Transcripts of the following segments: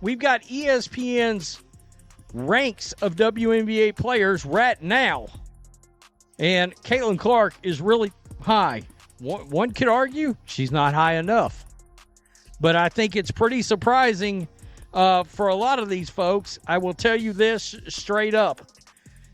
we've got ESPN's ranks of WNBA players right now. And Caitlin Clark is really high. One could argue she's not high enough. But I think it's pretty surprising for a lot of these folks. I will tell you this straight up.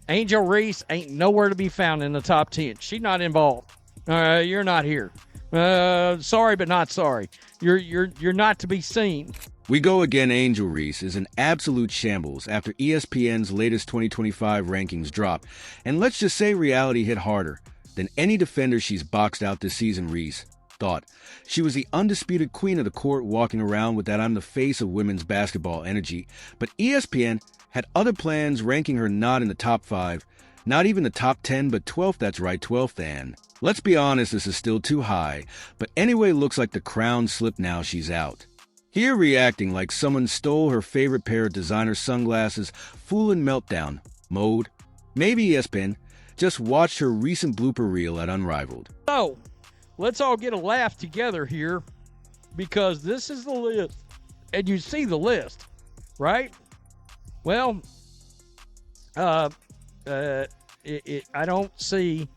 Angel Reese ain't nowhere to be found in the top 10. She's not involved. You're not here. Sorry, but not sorry. You're not to be seen. We go again. Angel Reese is an absolute shambles after ESPN's latest 2025 rankings drop. And let's just say reality hit harder than any defender she's boxed out this season. Reese thought she was the undisputed queen of the court, walking around with that "I'm the face of women's basketball" energy. But ESPN had other plans, ranking her not in the top 5, not even the top 10, but 12th. That's right, 12th. And let's be honest, this is still too high. But anyway, looks like the crown slipped now she's out. Here reacting like someone stole her favorite pair of designer sunglasses, full in meltdown mode. Maybe ESPN just watched her recent blooper reel at Unrivaled. So, let's all get a laugh together here, because this is the list. And you see the list, right? Well, I don't see,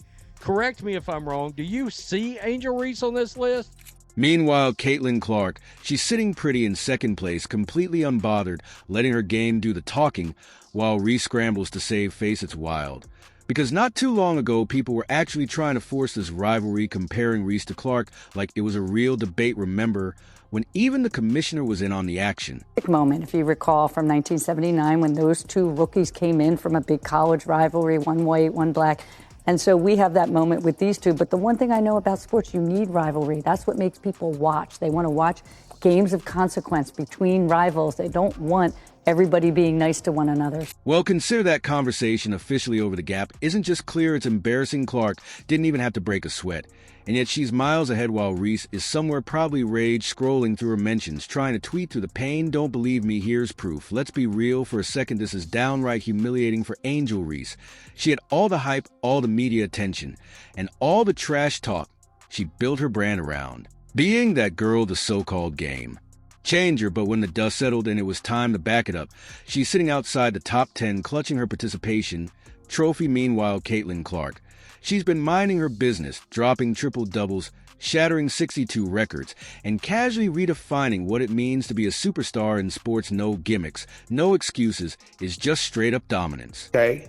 correct me if I'm wrong, do you see Angel Reese on this list? Meanwhile, Caitlin Clark, she's sitting pretty in second place, completely unbothered, letting her game do the talking, while Reese scrambles to save face. It's wild. Because not too long ago, people were actually trying to force this rivalry, comparing Reese to Clark like it was a real debate, remember, when even the commissioner was in on the action. Moment, if you recall, from 1979, when those two rookies came in from a big college rivalry, one white, one black. And so we have that moment with these two. But the one thing I know about sports, you need rivalry. That's what makes people watch. They want to watch games of consequence between rivals. They don't want everybody being nice to one another. Well, consider that conversation officially over the gap isn't just clear, it's embarrassing. Clark didn't even have to break a sweat. And yet she's miles ahead while Reese is somewhere probably rage scrolling through her mentions, trying to tweet through the pain. Don't believe me? Here's proof. Let's be real for a second. This is downright humiliating for Angel Reese. She had all the hype, all the media attention, and all the trash talk she built her brand around. Being that girl, the so-called game changer, but when the dust settled and it was time to back it up, she's sitting outside the top 10, clutching her participation trophy. Meanwhile, Caitlin Clark, she's been minding her business, dropping triple-doubles, shattering 62 records, and casually redefining what it means to be a superstar in sports. No gimmicks, no excuses, is just straight-up dominance. Okay.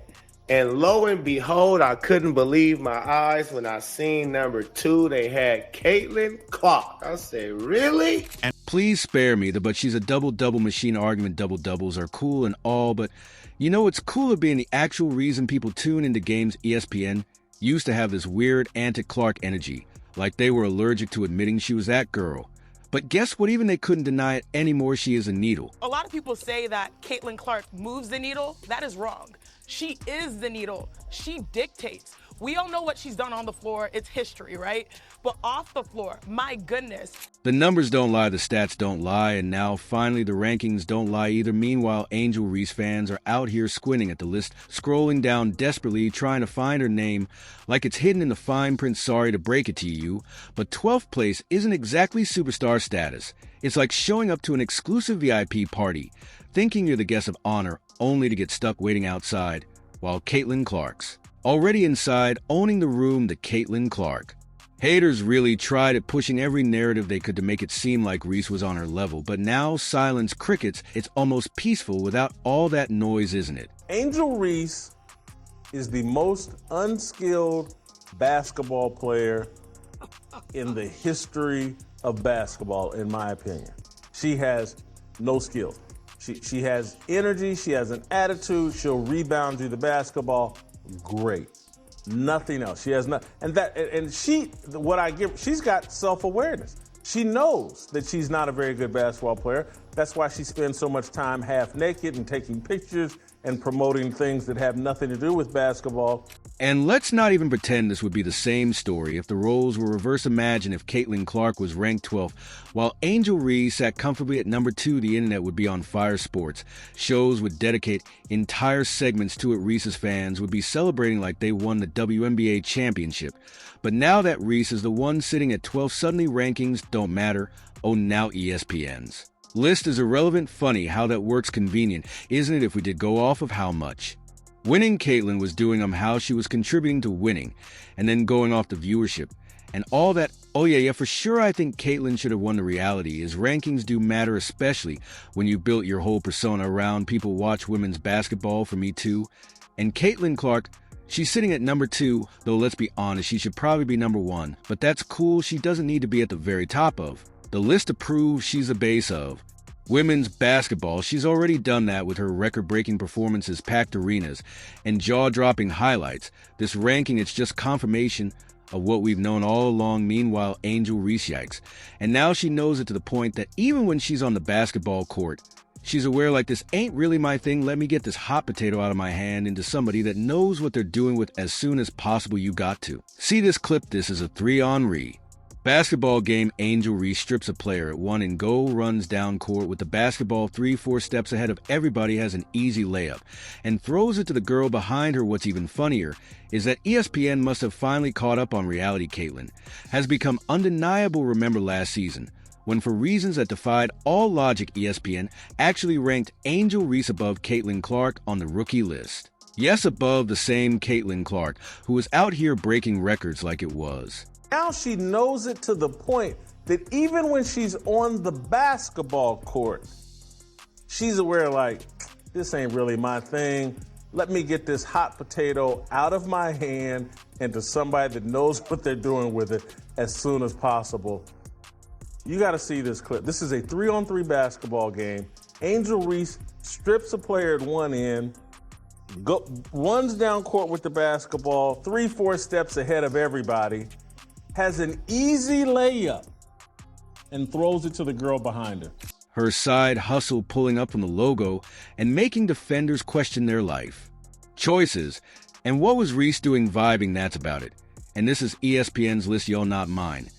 And lo and behold, I couldn't believe my eyes when I seen number 2. They had Caitlin Clark. I said, really? And please spare me, but she's a double-double machine. Argument double-doubles are cool and all, but you know what's cooler? Being the actual reason people tune into games. ESPN used to have this weird anti-Clark energy, like they were allergic to admitting she was that girl. But guess what? Even they couldn't deny it anymore. She is a needle. A lot of people say that Caitlin Clark moves the needle. That is wrong. She is the needle. She dictates. We all know what she's done on the floor. It's history, right? But off the floor, my goodness. The numbers don't lie, the stats don't lie, and now finally the rankings don't lie either. Meanwhile, Angel Reese fans are out here squinting at the list, scrolling down desperately, trying to find her name like it's hidden in the fine print. Sorry to break it to you, but 12th place isn't exactly superstar status. It's like showing up to an exclusive VIP party, thinking you're the guest of honor, only to get stuck waiting outside, while Caitlin Clark's already inside, owning the room. The Caitlin Clark haters really tried at pushing every narrative they could to make it seem like Reese was on her level, but now silence crickets. It's almost peaceful without all that noise, isn't it? Angel Reese is the most unskilled basketball player in the history of basketball, in my opinion. She has no skill. She has energy, she has an attitude, she'll rebound you the basketball. Great. Nothing else. She has nothing. She's got self-awareness. She knows that she's not a very good basketball player. That's why she spends so much time half naked and taking pictures and promoting things that have nothing to do with basketball. And let's not even pretend this would be the same story if the roles were reversed. Imagine if Caitlin Clark was ranked 12th, while Angel Reese sat comfortably at number 2. The internet would be on fire. Sports shows would dedicate entire segments to it. Reese's fans would be celebrating like they won the WNBA championship. But now that Reese is the one sitting at 12th, suddenly rankings don't matter. Oh, now ESPN's List is irrelevant. Funny how that works. Convenient, isn't it, if we did go off of how much? Winning Caitlyn was doing how she was contributing to winning, and then going off the viewership. And all that, oh yeah, for sure I think Caitlyn should have won the reality, as rankings do matter, especially when you built your whole persona around people watch women's basketball. For me too. And Caitlin Clark, she's sitting at number 2, though let's be honest, she should probably be number 1. But that's cool, she doesn't need to be at the very top of. The list approves she's a base of. Women's basketball, she's already done that with her record-breaking performances, packed arenas, and jaw-dropping highlights. This ranking, it's just confirmation of what we've known all along. Meanwhile, Angel Reese, yikes. And now she knows it to the point that even when she's on the basketball court, she's aware, like, this ain't really my thing. Let me get this hot potato out of my hand into somebody that knows what they're doing with as soon as possible. You got to. See this clip. This is a 3-on-3. Basketball game. Angel Reese strips a player at 1 and go, runs down court with the basketball 3-4 steps ahead of everybody, has an easy layup, and throws it to the girl behind her. What's even funnier is that ESPN must have finally caught up on reality. Caitlyn has become undeniable. Remember last season, when for reasons that defied all logic, ESPN actually ranked Angel Reese above Caitlin Clark on the rookie list. Yes, above the same Caitlin Clark, who was out here breaking records like it was. Now she knows it to the point that even when she's on the basketball court, she's aware, like, this ain't really my thing. Let me get this hot potato out of my hand and to somebody that knows what they're doing with it as soon as possible. You got to see this clip. This is a 3-on-3 basketball game. Angel Reese strips a player at one end, runs down court with the basketball, 3-4 steps ahead of everybody, has an easy layup, and throws it to the girl behind her. Her side hustle pulling up from the logo and making defenders question their life choices. And what was Reese doing? Vibing, that's about it. And this is ESPN's list, y'all, not mine.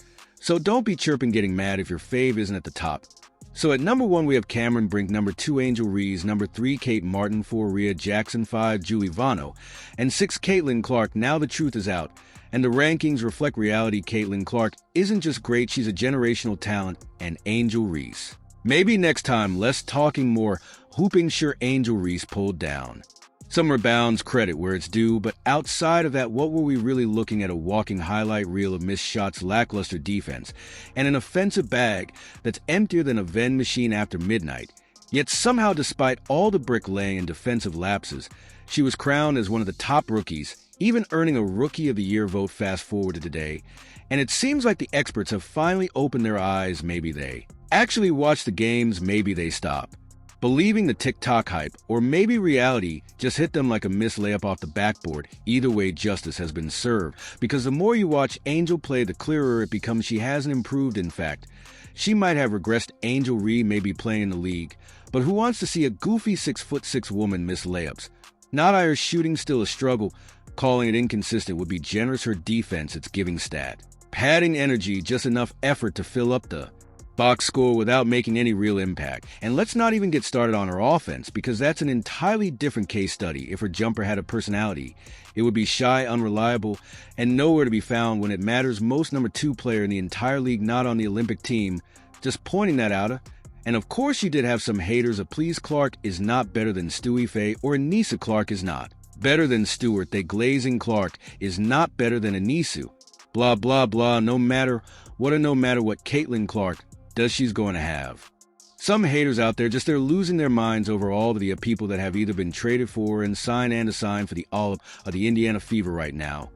So don't be chirping getting mad if your fave isn't at the top. So at number 1 we have Cameron Brink, number 2 Angel Reese, number 3 Kate Martin, 4 Rhea Jackson, 5 Julie Vano, and 6 Caitlin Clark. Now the truth is out, and the rankings reflect reality. Caitlin Clark isn't just great, she's a generational talent, and Angel Reese. Maybe next time, less talking, more hooping. Sure, Angel Reese pulled down. Some rebounds, credit where it's due, but outside of that, what were we really looking at? A walking highlight reel of missed shots, lackluster defense, and an offensive bag that's emptier than a vending machine after midnight. Yet somehow, despite all the bricklaying and defensive lapses, she was crowned as one of the top rookies, even earning a Rookie of the Year vote. Fast forward to today, and it seems like the experts have finally opened their eyes. Maybe they actually watch the games, maybe they stop believing the TikTok hype, or maybe reality just hit them like a missed layup off the backboard. Either way, justice has been served, because the more you watch Angel play, the clearer it becomes she hasn't improved. In fact, she might have regressed. Angel Reese may be playing in the league, but who wants to see a goofy 6'6" woman miss layups? Not her shooting still a struggle. Calling it inconsistent would be generous. Her defense, it's giving stat. Padding energy, just enough effort to fill up the box score without making any real impact. And let's not even get started on her offense, because that's an entirely different case study. If her jumper had a personality, it would be shy, unreliable, and nowhere to be found when it matters most. Number 2 player in the entire league, not on the Olympic team. Just pointing that out. And of course she did have some haters. Please, Clark is not better than Stewie Faye, or Anissa Clark is not better than Stewart. They glazing Clark is not better than Anisu. Blah, blah, blah. No matter what Caitlin Clark does, she's going to have some haters out there. Just they're losing their minds over all of the people that have either been traded for and assigned for the all of the Indiana Fever right now.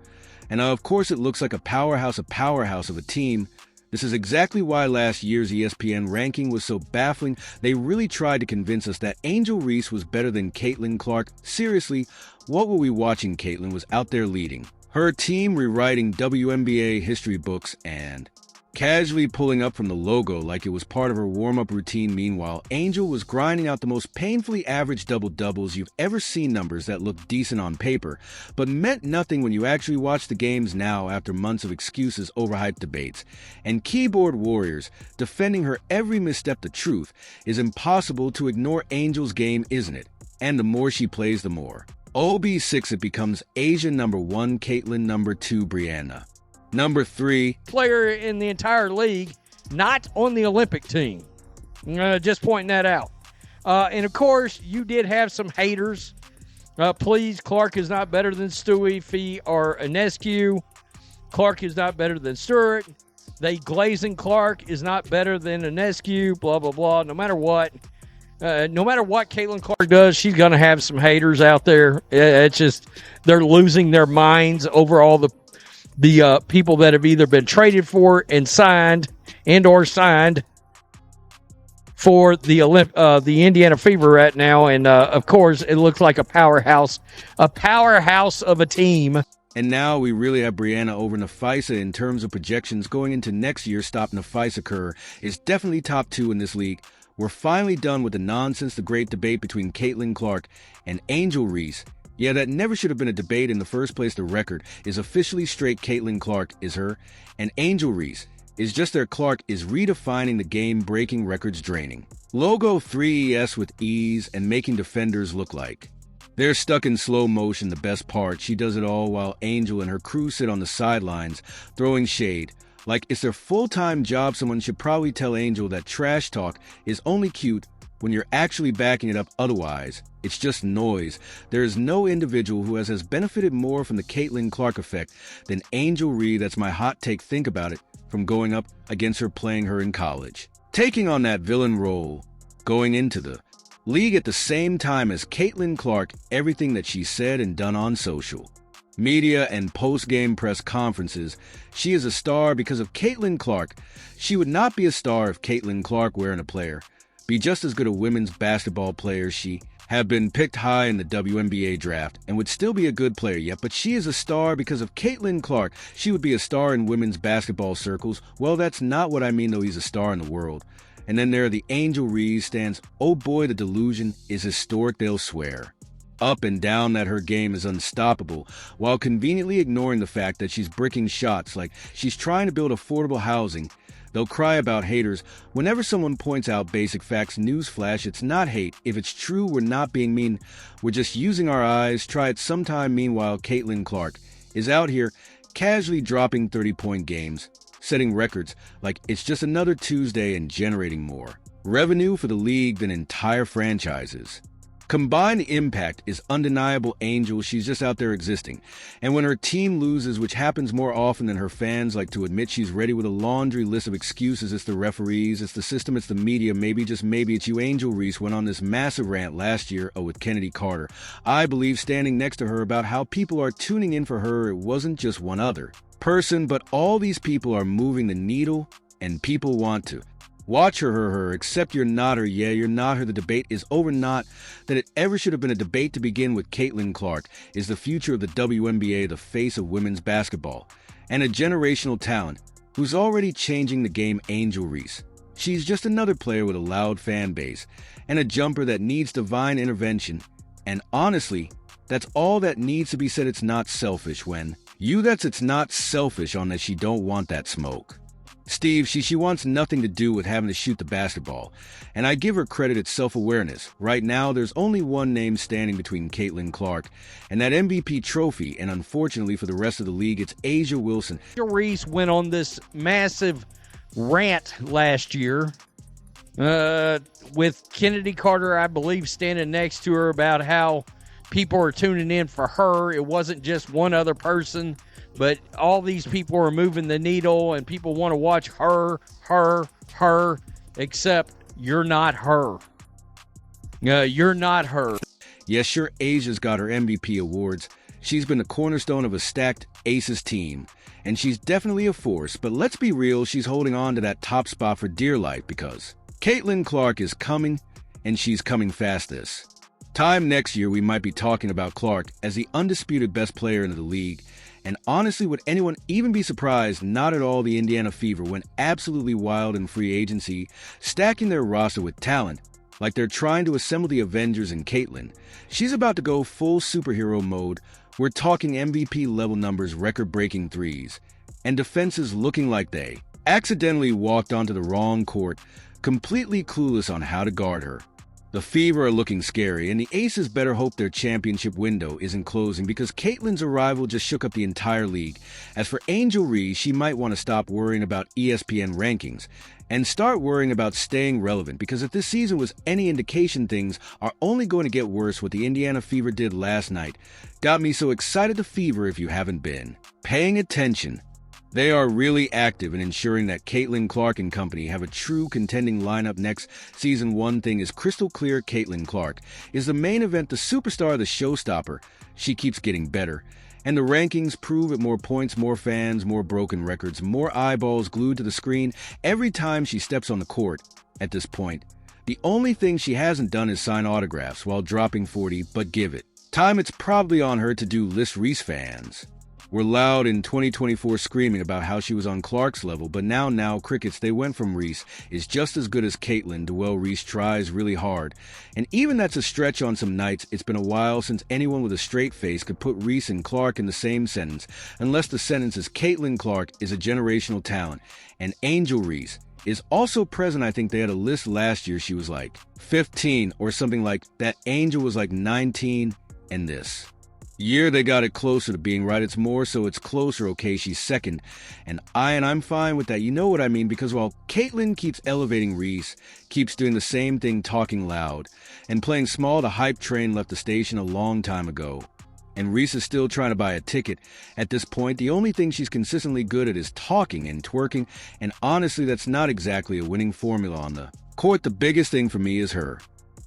And of course it looks like a powerhouse of a team. This is exactly why last year's ESPN ranking was so baffling. They really tried to convince us that Angel Reese was better than Caitlin Clark. Seriously, what were we watching? Caitlin was out there leading her team, rewriting WNBA history books, and casually pulling up from the logo like it was part of her warm-up routine. Meanwhile, Angel was grinding out the most painfully average double-doubles you've ever seen, numbers that looked decent on paper, but meant nothing when you actually watch the games now after months of excuses, overhyped debates, and keyboard warriors defending her every misstep. The truth is impossible to ignore Angel's game, isn't it? And the more she plays, the more. OB6 it becomes. Asia number 1, Caitlin number 2, Brianna number 3. Player in the entire league, not on the Olympic team. Just pointing that out. And, of course, you did have some haters. Please, Clark is not better than Stewie, Fee, or Inescu. Clark is not better than Stewart. They glazing Clark is not better than Inescu, blah, blah, blah. No matter what Caitlin Clark does, she's going to have some haters out there. It's just they're losing their minds over all the people that have either been traded for and signed for the Indiana Fever right now. And, of course, it looks like a powerhouse of a team. And now we really have Brianna over Nafisa in terms of projections going into next year. Stop Nafisa Kerr is definitely top 2 in this league. We're finally done with the nonsense, the great debate between Caitlin Clark and Angel Reese. Yeah, that never should have been a debate in the first place. The record is officially straight. Caitlin Clark is her, and Angel Reese is just their Clark is redefining the game, breaking records, draining. Logo 3ES with ease and making defenders look like they're stuck in slow motion. The best part, she does it all while Angel and her crew sit on the sidelines, throwing shade. Like it's their full-time job. Someone should probably tell Angel that trash talk is only cute when you're actually backing it up. Otherwise, it's just noise. There is no individual who has benefited more from the Caitlin Clark effect than Angel Reese. That's my hot take. Think about it. From going up against her, playing her in college, taking on that villain role, going into the league at the same time as Caitlin Clark, everything that she said and done on social media and post-game press conferences. She is a star because of Caitlin Clark. She would not be a star if Caitlin Clark weren't a player. Be just as good a women's basketball player. She have been picked high in the WNBA draft and would still be a good player yet, but she is a star because of Caitlin Clark. She would be a star in women's basketball circles. Well, that's not what I mean, though. He's a star in the world. And then there are the Angel Reese stands. Oh boy, the delusion is historic, they'll swear up and down that her game is unstoppable, while conveniently ignoring the fact that she's bricking shots like she's trying to build affordable housing. They'll cry about haters whenever someone points out basic facts. Newsflash, it's not hate. If it's true, we're not being mean. We're just using our eyes. Try it sometime. Meanwhile, Caitlin Clark is out here casually dropping 30-point games, setting records like it's just another Tuesday and generating more revenue for the league than entire franchises. Combined impact is undeniable. Angel, she's just out there existing. And when her team loses, which happens more often than her fans like to admit, she's ready with a laundry list of excuses. It's the referees, it's the system, it's the media. Maybe, just maybe, it's you. Angel Reese went on this massive rant last year with Kennedy Carter. I believe standing next to her about how people are tuning in for her. It wasn't just one other person, but all these people are moving the needle, and people want to watch her, except you're not her. Yeah, you're not her. The debate is over. Not that it ever should have been a debate to begin with. Caitlin Clark is the future of the WNBA, the face of women's basketball, and a generational talent who's already changing the game. Angel Reese, she's just another player with a loud fan base and a jumper that needs divine intervention. And honestly, that's all that needs to be said. It's not selfish when it's not selfish on that she don't want that smoke. Steve, she wants nothing to do with having to shoot the basketball, and I give her credit. It's self-awareness. Right now, there's only one name standing between Caitlin Clark and that MVP trophy, and unfortunately for the rest of the league, it's A'ja Wilson. Reese went on this massive rant last year with Kennedy Carter, I believe, standing next to her about how people are tuning in for her. It wasn't just one other person, but all these people are moving the needle, and people want to watch her, except you're not her. You're not her. Yes, sure, Asia's got her MVP awards. She's been the cornerstone of a stacked Aces team, and she's definitely a force. But let's be real, she's holding on to that top spot for dear life because Caitlin Clark is coming, and she's coming fast. This time next year, we might be talking about Clark as the undisputed best player in the league. And honestly, would anyone even be surprised? Not at all. The Indiana Fever went absolutely wild in free agency, stacking their roster with talent like they're trying to assemble the Avengers. And Caitlin, she's about to go full superhero mode. We're talking MVP level numbers, record-breaking threes, and defenses looking like they accidentally walked onto the wrong court, completely clueless on how to guard her. The Fever are looking scary, and the Aces better hope their championship window isn't closing because Caitlyn's arrival just shook up the entire league. As for Angel Reese, she might want to stop worrying about ESPN rankings and start worrying about staying relevant because if this season was any indication, things are only going to get worse. What the Indiana Fever did last night got me so excited. The Fever, if you haven't been paying attention, they are really active in ensuring that Caitlin Clark and company have a true contending lineup next season. One thing is crystal clear: Caitlin Clark is the main event, the superstar, the showstopper. She keeps getting better, and the rankings prove it. More points, more fans, more broken records, more eyeballs glued to the screen every time she steps on the court. At this point, the only thing she hasn't done is sign autographs while dropping 40, but give it time, it's probably on her to do list. Reese fans were loud in 2024 screaming about how she was on Clark's level, but now crickets, they went from Reese is just as good as Caitlin to, well, Reese tries really hard. And even that's a stretch on some nights. It's been a while since anyone with a straight face could put Reese and Clark in the same sentence, unless the sentence is Caitlin Clark is a generational talent, and Angel Reese is also present. I think they had a list last year. She was like 15 or something like that. Angel was like 19, and this year they got it closer to being right. It's more so it's closer. Okay, she's second, and I'm fine with that. You know what I mean? Because while Caitlin keeps elevating, Reese keeps doing the same thing, talking loud and playing small. The hype train left the station a long time ago, and Reese is still trying to buy a ticket. At this point, the only thing she's consistently good at is talking and twerking, and honestly, that's not exactly a winning formula on the court. The biggest thing for me is her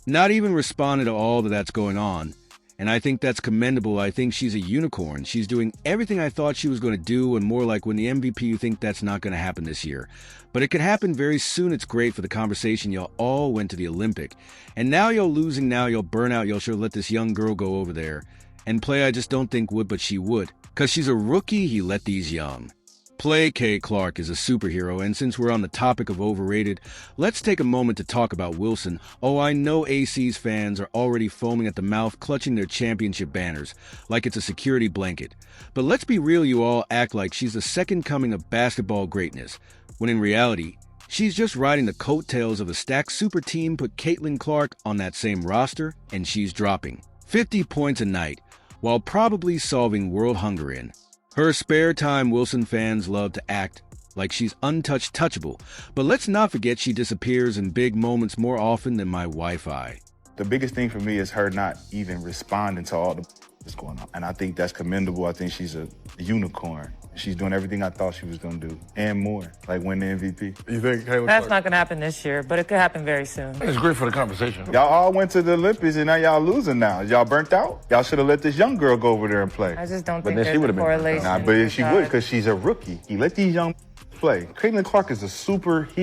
not even responding to all that's going on. And I think that's commendable. I think she's a unicorn. She's doing everything I thought she was going to do, and more like when the MVP, you think that's not going to happen this year. But it could happen very soon. It's great for the conversation. Y'all all went to the Olympic, and now y'all losing. Now y'all burn out. Y'all should let this young girl go over there and play. I just don't think would, but she would. Because she's a rookie, he let these young play. Kay Clark is a superhero, and since we're on the topic of overrated, let's take a moment to talk about Wilson. Oh, I know AC's fans are already foaming at the mouth, clutching their championship banners like it's a security blanket. But let's be real, you all act like she's the second coming of basketball greatness, when in reality, she's just riding the coattails of a stacked super team. Put Caitlin Clark on that same roster, and she's dropping 50 points a night, while probably solving world hunger in her spare time. Wilson fans love to act like she's untouched, touchable, but let's not forget she disappears in big moments more often than my Wi-Fi. The biggest thing for me is her not even responding to all that's going on, and I think that's commendable. I think she's a unicorn. She's doing everything I thought she was going to do and more, like win the MVP. You think Caitlin That's not going to happen this year, but it could happen very soon. It's great for the conversation. Y'all all went to the Olympics, and now y'all losing now. Y'all burnt out? Y'all should have let this young girl go over there and play. I just don't But think then she there's a would've been correlation. Nah, but she would, because she's a rookie. You let these young play. Caitlin Clark is a superhero.